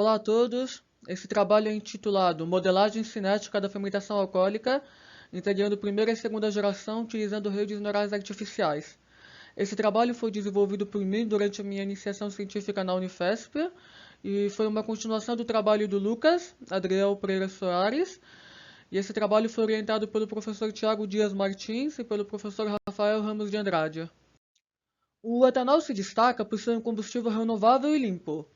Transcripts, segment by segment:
Olá a todos. Esse trabalho é intitulado Modelagem Cinética da Fermentação Alcoólica, integrando primeira e segunda geração utilizando redes neurais artificiais. Esse trabalho foi desenvolvido por mim durante a minha iniciação científica na Unifesp e foi uma continuação do trabalho do Lucas Adriel Pereira Soares. E esse trabalho foi orientado pelo professor Tiago Dias Martins e pelo professor Rafael Ramos de Andrade. O etanol se destaca por ser um combustível renovável e limpo.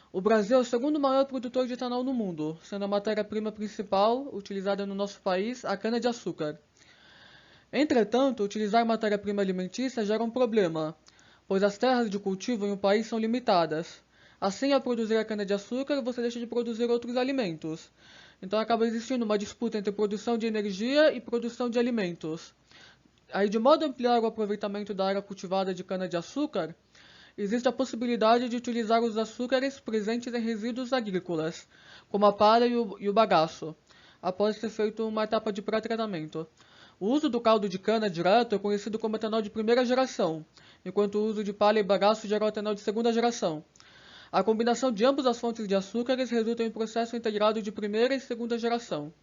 O Brasil é o segundo maior produtor de etanol no mundo, sendo a matéria-prima principal utilizada no nosso país a cana-de-açúcar. Entretanto, utilizar matéria-prima alimentícia gera um problema, pois as terras de cultivo em um país são limitadas. Assim, ao produzir a cana-de-açúcar, você deixa de produzir outros alimentos. Então acaba existindo uma disputa entre produção de energia e produção de alimentos. Aí, de modo a ampliar o aproveitamento da área cultivada de cana-de-açúcar, existe a possibilidade de utilizar os açúcares presentes em resíduos agrícolas, como a palha e o bagaço, após ter feito uma etapa de pré-tratamento. O uso do caldo de cana direto é conhecido como etanol de primeira geração, enquanto o uso de palha e bagaço gera o etanol de segunda geração. A combinação de ambas as fontes de açúcares resulta em um processo integrado de primeira e segunda geração.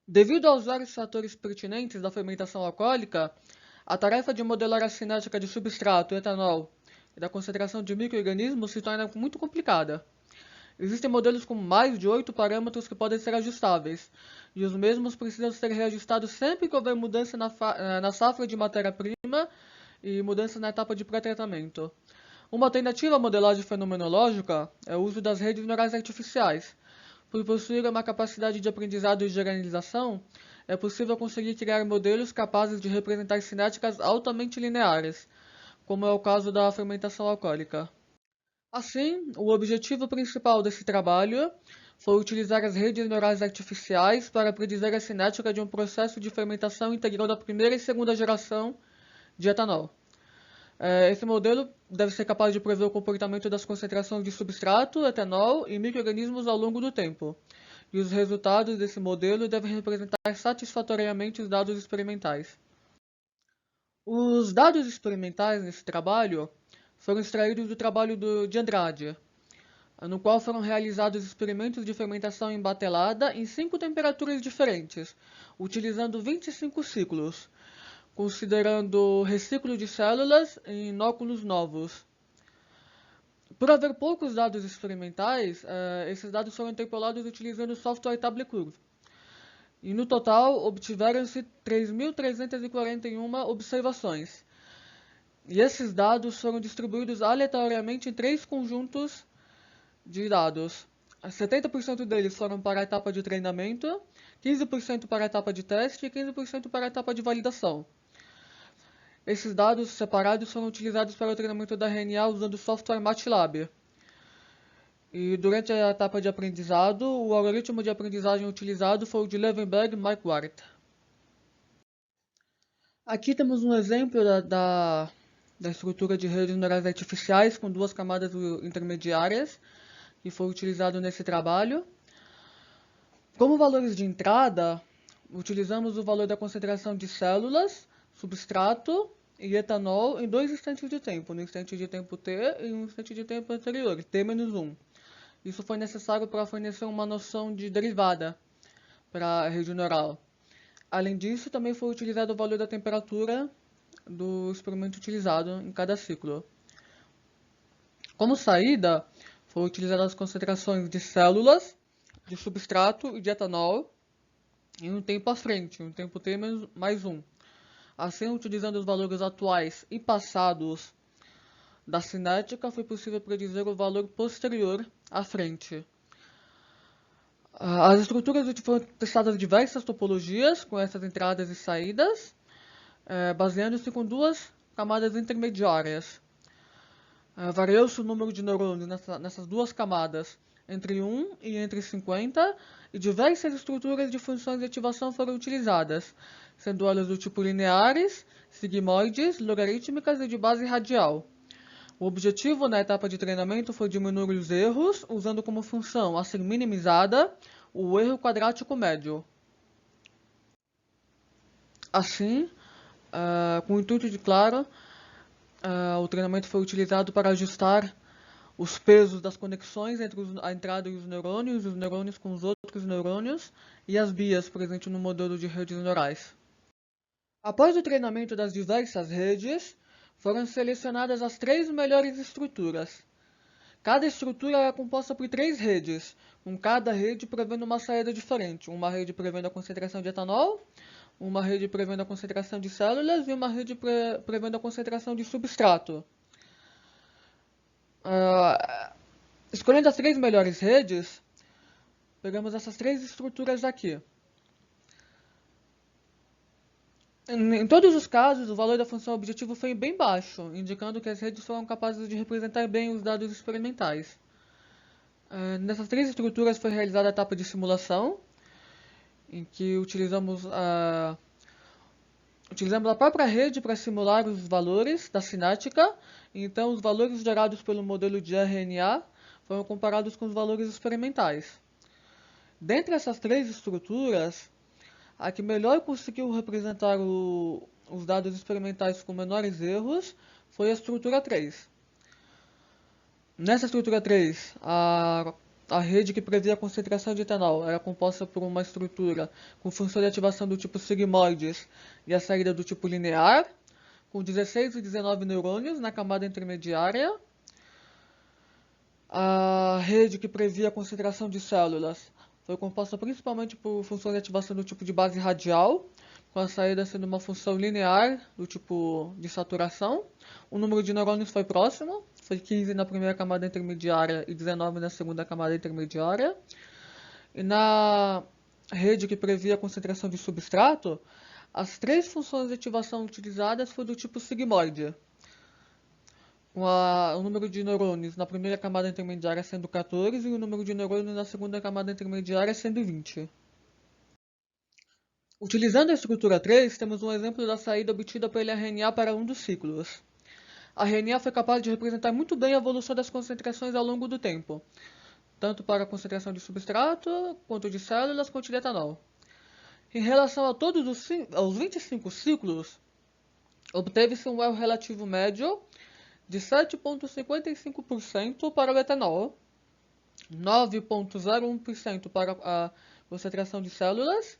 Devido aos vários fatores pertinentes da fermentação alcoólica, a tarefa de modelar a cinética de substrato, etanol, e da concentração de micro-organismos se torna muito complicada. Existem modelos com mais de 8 parâmetros que podem ser ajustáveis, e os mesmos precisam ser reajustados sempre que houver mudança na safra de matéria-prima e mudança na etapa de pré-tratamento. Uma alternativa à modelagem fenomenológica é o uso das redes neurais artificiais. Por possuir uma capacidade de aprendizado e generalização, é possível conseguir criar modelos capazes de representar cinéticas altamente lineares, como é o caso da fermentação alcoólica. Assim, o objetivo principal desse trabalho foi utilizar as redes neurais artificiais para predizer a cinética de um processo de fermentação integral da primeira e segunda geração de etanol. Esse modelo deve ser capaz de prever o comportamento das concentrações de substrato, etanol e micro-organismos ao longo do tempo, e os resultados desse modelo devem representar satisfatoriamente os dados experimentais. Os dados experimentais nesse trabalho foram extraídos do trabalho de Andrade, no qual foram realizados experimentos de fermentação em batelada em 5 temperaturas diferentes, utilizando 25 ciclos, considerando reciclo de células em inóculos novos. Por haver poucos dados experimentais, esses dados foram interpolados utilizando o software TableCurve. E no total, obtiveram-se 3.341 observações. E esses dados foram distribuídos aleatoriamente em 3 conjuntos de dados. 70% deles foram para a etapa de treinamento, 15% para a etapa de teste e 15% para a etapa de validação. Esses dados separados foram utilizados para o treinamento da RNA usando o software MATLAB. E durante a etapa de aprendizado, o algoritmo de aprendizagem utilizado foi o de Levenberg-Marquardt. Aqui temos um exemplo da estrutura de redes neurais artificiais com 2 camadas intermediárias, que foi utilizado nesse trabalho. Como valores de entrada, utilizamos o valor da concentração de células, substrato e etanol em 2 instantes de tempo, no instante de tempo t e no instante de tempo anterior, t-1. Isso foi necessário para fornecer uma noção de derivada para a rede neural. Além disso, também foi utilizado o valor da temperatura do experimento utilizado em cada ciclo. Como saída, foram utilizadas as concentrações de células, de substrato e de etanol em um tempo à frente, um tempo t mais 1. Assim, utilizando os valores atuais e passados da cinética, foi possível predizer o valor posterior à frente. As estruturas foram testadas diversas topologias, com essas entradas e saídas, baseando-se com 2 camadas intermediárias. Variou-se o número de neurônios nessas 2 camadas entre 1 e entre 50, e diversas estruturas de funções de ativação foram utilizadas, sendo elas do tipo lineares, sigmoides, logarítmicas e de base radial. O objetivo na etapa de treinamento foi diminuir os erros, usando como função a ser minimizada o erro quadrático médio. Assim, com o intuito de, claro, o treinamento foi utilizado para ajustar os pesos das conexões entre a entrada e os neurônios com os outros neurônios e as bias presentes no modelo de redes neurais. Após o treinamento das diversas redes, foram selecionadas as 3 melhores estruturas. Cada estrutura é composta por 3 redes, com cada rede prevendo uma saída diferente. Uma rede prevendo a concentração de etanol, uma rede prevendo a concentração de células e uma rede prevendo a concentração de substrato. Escolhendo as 3 melhores redes, pegamos essas 3 estruturas aqui. Em todos os casos, o valor da função objetivo foi bem baixo, indicando que as redes foram capazes de representar bem os dados experimentais. Nessas 3 estruturas foi realizada a etapa de simulação, em que utilizamos a própria rede para simular os valores da cinética. Então, os valores gerados pelo modelo de RNA foram comparados com os valores experimentais. Dentre essas 3 estruturas, a que melhor conseguiu representar os dados experimentais com menores erros foi a estrutura 3. Nessa estrutura 3, a rede que previa a concentração de etanol era composta por uma estrutura com função de ativação do tipo sigmoides e a saída do tipo linear, com 16 e 19 neurônios na camada intermediária. A rede que previa a concentração de células foi composta principalmente por funções de ativação do tipo de base radial, com a saída sendo uma função linear do tipo de saturação. O número de neurônios foi próximo, foi 15 na primeira camada intermediária e 19 na segunda camada intermediária. E na rede que previa a concentração de substrato, as 3 funções de ativação utilizadas foram do tipo sigmoide, com o número de neurônios na primeira camada intermediária sendo 14 e o número de neurônios na segunda camada intermediária sendo 20. Utilizando a estrutura 3, temos um exemplo da saída obtida pelo RNA para um dos ciclos. A RNA foi capaz de representar muito bem a evolução das concentrações ao longo do tempo, tanto para a concentração de substrato, quanto de células, quanto de etanol. Em relação a todos os 25 ciclos, obteve-se um erro relativo médio de 7,55% para o etanol, 9,01% para a concentração de células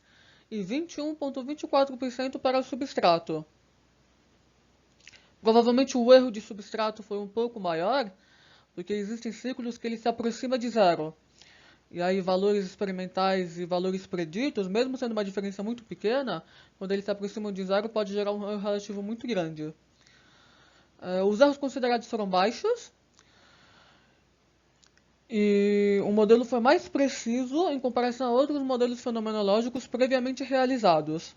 e 21,24% para o substrato. Provavelmente o erro de substrato foi um pouco maior, porque existem ciclos que ele se aproxima de zero. E aí valores experimentais e valores preditos, mesmo sendo uma diferença muito pequena, quando eles se aproximam de zero pode gerar um erro relativo muito grande. Os erros considerados foram baixos e o modelo foi mais preciso em comparação a outros modelos fenomenológicos previamente realizados.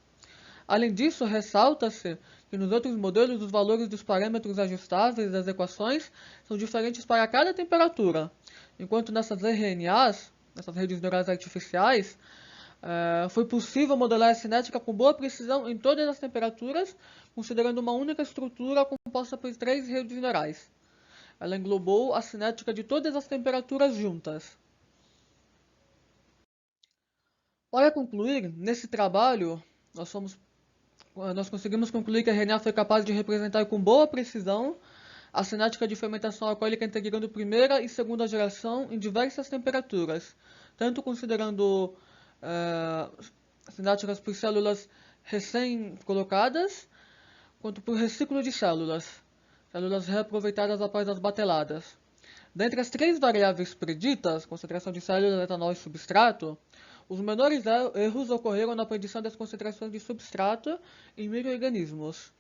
Além disso, ressalta-se que nos outros modelos os valores dos parâmetros ajustáveis das equações são diferentes para cada temperatura, enquanto nessas RNAs, nessas redes neurais artificiais, foi possível modelar a cinética com boa precisão em todas as temperaturas, considerando uma única estrutura composta por 3 redes neurais. Ela englobou a cinética de todas as temperaturas juntas. Para concluir, nesse trabalho, nós conseguimos concluir que a RNA foi capaz de representar com boa precisão a cinética de fermentação alcoólica integrando primeira e segunda geração em diversas temperaturas, tanto considerando cinéticas por células recém-colocadas, quanto por reciclo de células reaproveitadas após as bateladas. Dentre as 3 variáveis preditas, concentração de células, etanol e substrato, os menores erros ocorreram na predição das concentrações de substrato em micro-organismos.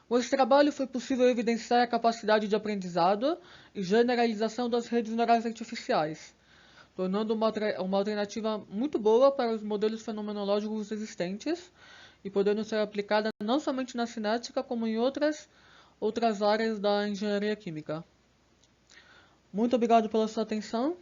Com esse trabalho foi possível evidenciar a capacidade de aprendizado e generalização das redes neurais artificiais, tornando uma alternativa muito boa para os modelos fenomenológicos existentes e podendo ser aplicada não somente na cinética, como em outras áreas da engenharia química. Muito obrigado pela sua atenção.